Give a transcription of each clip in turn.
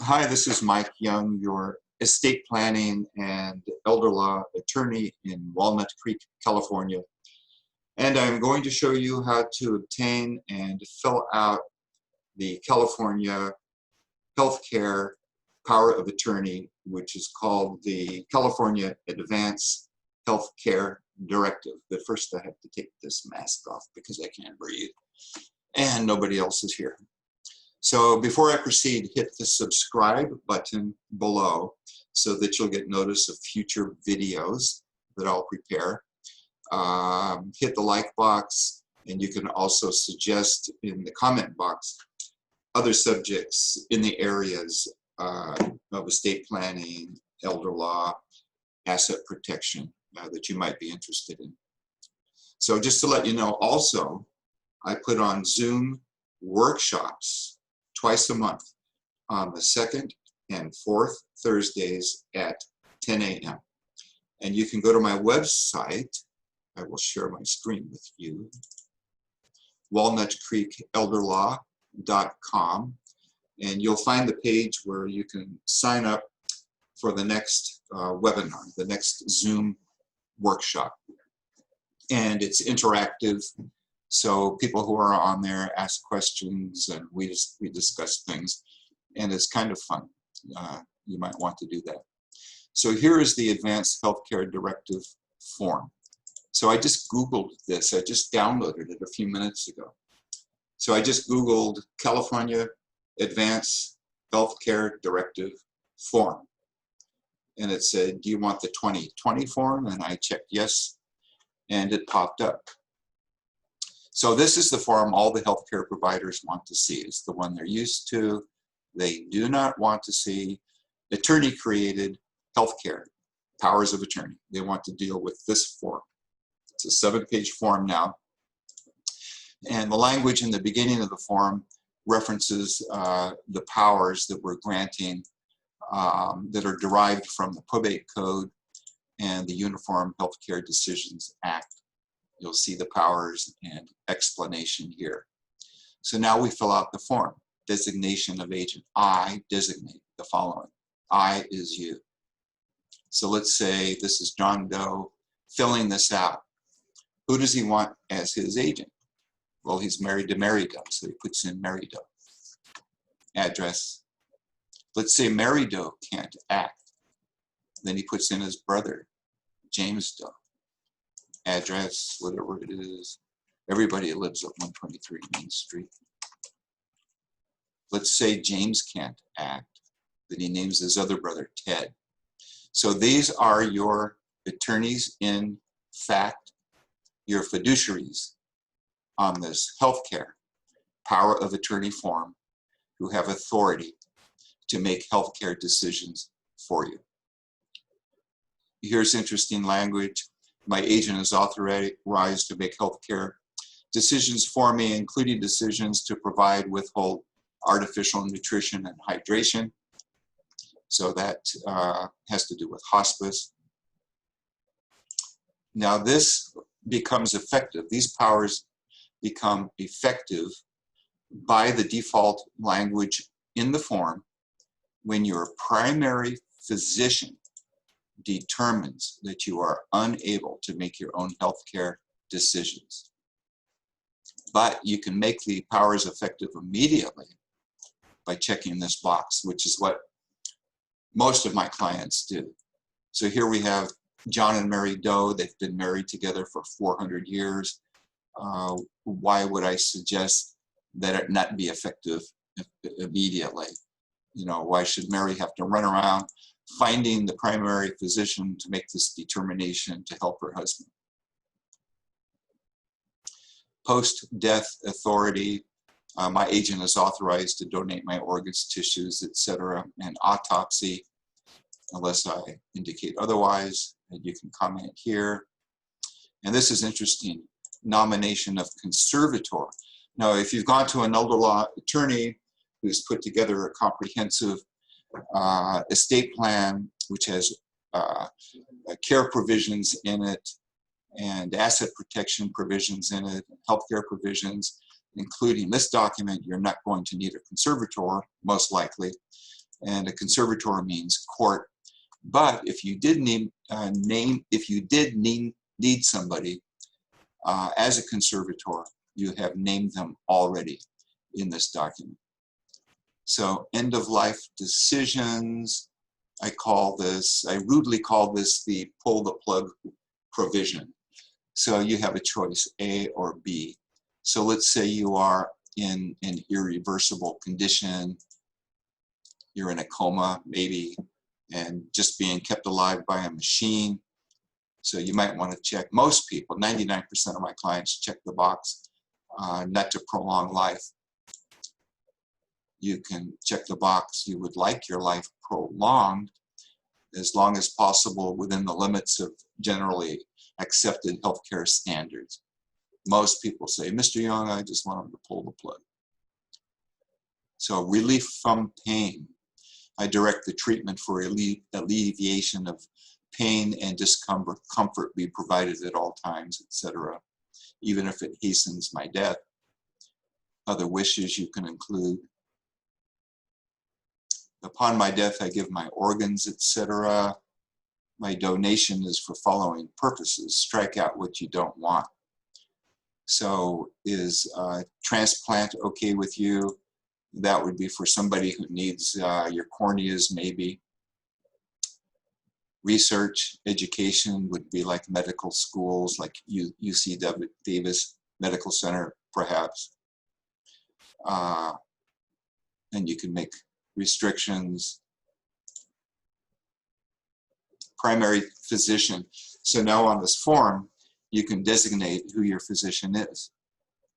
Hi, this is Mike Young, your estate planning and elder law attorney in Walnut Creek, California. And I'm going to show you how to obtain and fill out the California Healthcare Power of Attorney, which is called the California Advance Healthcare Directive. But first I have to take this mask off because I can't breathe and nobody else is here. So before I proceed, hit the subscribe button below so that you'll get notice of future videos that I'll prepare. Hit the like box, and you can also suggest in the comment box other subjects in the areas of estate planning, elder law, asset protection that you might be interested in. So just to let you know, also, I put on Zoom workshops twice a month on the second and fourth Thursdays at 10 a.m. And you can go to my website. I will share my screen with you. walnutcreekelderlaw.com, and you'll find the page where you can sign up for the next webinar, the next Zoom workshop. And it's interactive. So people who are on there ask questions and we discuss things, and it's kind of fun. You might want to do that. So here is the Advanced Healthcare Directive form. So I just Googled this. I just downloaded it a few minutes ago. So I just Googled California Advanced Healthcare Directive form. And it said, do you want the 2020 form? And I checked yes, and it popped up. So this is the form all the healthcare providers want to see. It's the one they're used to. They do not want to see attorney-created healthcare powers of attorney. They want to deal with this form. It's a 7-page form now. And the language in the beginning of the form references the powers that we're granting that are derived from the Probate Code and the Uniform Healthcare Decisions Act. You'll see the powers and explanation here. So now we fill out the form. Designation of agent. I designate the following. I is you. So let's say this is John Doe filling this out. Who does he want as his agent? Well, he's married to Mary Doe, so he puts in Mary Doe. Address. Let's say Mary Doe can't act. Then he puts in his brother, James Doe. Address, whatever it is. Everybody lives at 123 Main Street. Let's say James can't act. Then he names his other brother, Ted. So these are your attorneys in fact, your fiduciaries on this healthcare power of attorney form who have authority to make healthcare decisions for you. Here's interesting language. My agent is authorized to make healthcare decisions for me, including decisions to provide, withhold artificial nutrition and hydration. So that has to do with hospice. Now this becomes effective. These powers become effective by the default language in the form when your primary physician determines that you are unable to make your own healthcare decisions. But you can make the powers effective immediately by checking this box, which is what most of my clients do. So here we have John and Mary Doe. They've been married together for 400 years. Why would I suggest that it not be effective immediately? You know, why should Mary have to run around finding the primary physician to make this determination to help her husband? Post-death authority. My agent is authorized to donate my organs, tissues, etc., and autopsy, unless I indicate otherwise. And you can comment here. And this is interesting. Nomination of conservator. Now, if you've gone to an elder law attorney who's put together a comprehensive estate plan, which has care provisions in it, and asset protection provisions in it, healthcare provisions, including this document, you're not going to need a conservator, most likely. and a conservator means court. But if you did need need somebody as a conservator, you have named them already in this document. So end of life decisions, I rudely call this the pull the plug provision. So you have a choice, A or B. So let's say you are in an irreversible condition, you're in a coma maybe, and just being kept alive by a machine. So you might want to check, most people, 99% of my clients check the box, not to prolong life. You can check the box, you would like your life prolonged as long as possible within the limits of generally accepted healthcare standards. Most people say, Mr. Young, I just want him to pull the plug. So relief from pain. I direct the treatment for alleviation of pain and discomfort be provided at all times, etc., even if it hastens my death. Other wishes you can include. Upon my death, I give my organs, etc. My donation is for following purposes. Strike out what you don't want. So is transplant okay with you? That would be for somebody who needs your corneas maybe. Research, education would be like medical schools, like UC Davis Medical Center, perhaps. And you can make restrictions. Primary physician. So now on this form, you can designate who your physician is.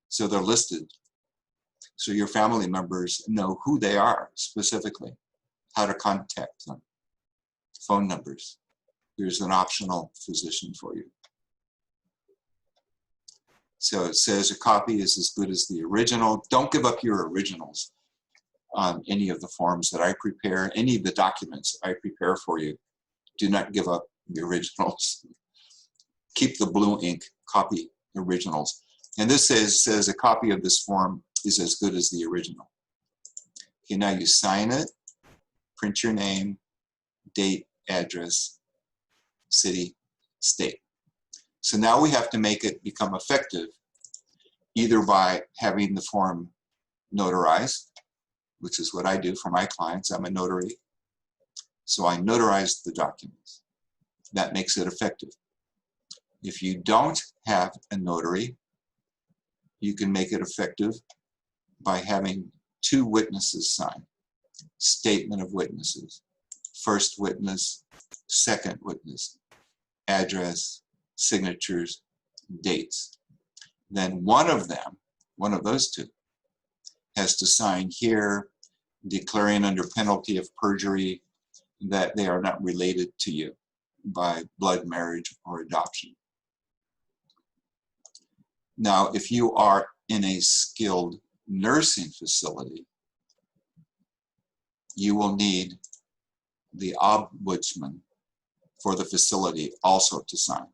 So they're listed. So your family members know who they are specifically, how to contact them, phone numbers. Here's an optional physician for you. So it says a copy is as good as the original. Don't give up your originals on any of the forms that I prepare, any of the documents I prepare for you. Do not give up the originals. Keep the blue ink, copy originals. And this says a copy of this form is as good as the original. Okay, now you sign it, print your name, date, address, city, state. So now we have to make it become effective either by having the form notarized, which is what I do for my clients. I'm a notary. So I notarize the documents. That makes it effective. If you don't have a notary, you can make it effective by having 2 witnesses sign. Statement of witnesses. First witness, second witness. Address, signatures, dates. Then one of them, one of those 2, has to sign here, declaring under penalty of perjury that they are not related to you by blood, marriage, or adoption. Now, if you are in a skilled nursing facility, you will need the ombudsman for the facility also to sign.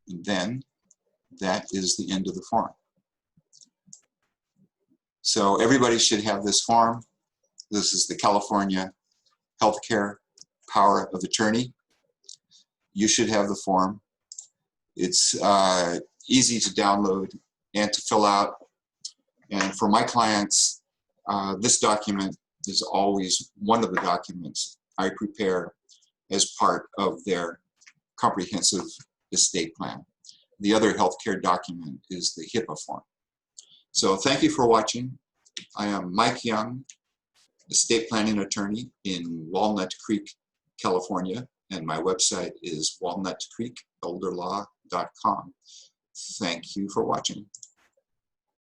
And then that is the end of the form. So everybody should have this form. This is the California Healthcare Power of Attorney. You should have the form. It's easy to download and to fill out. And for my clients, this document is always one of the documents I prepare as part of their comprehensive estate plan. The other healthcare document is the HIPAA form. So thank you for watching. I am Mike Young, estate planning attorney in Walnut Creek, California, and my website is walnutcreekelderlaw.com. Thank you for watching.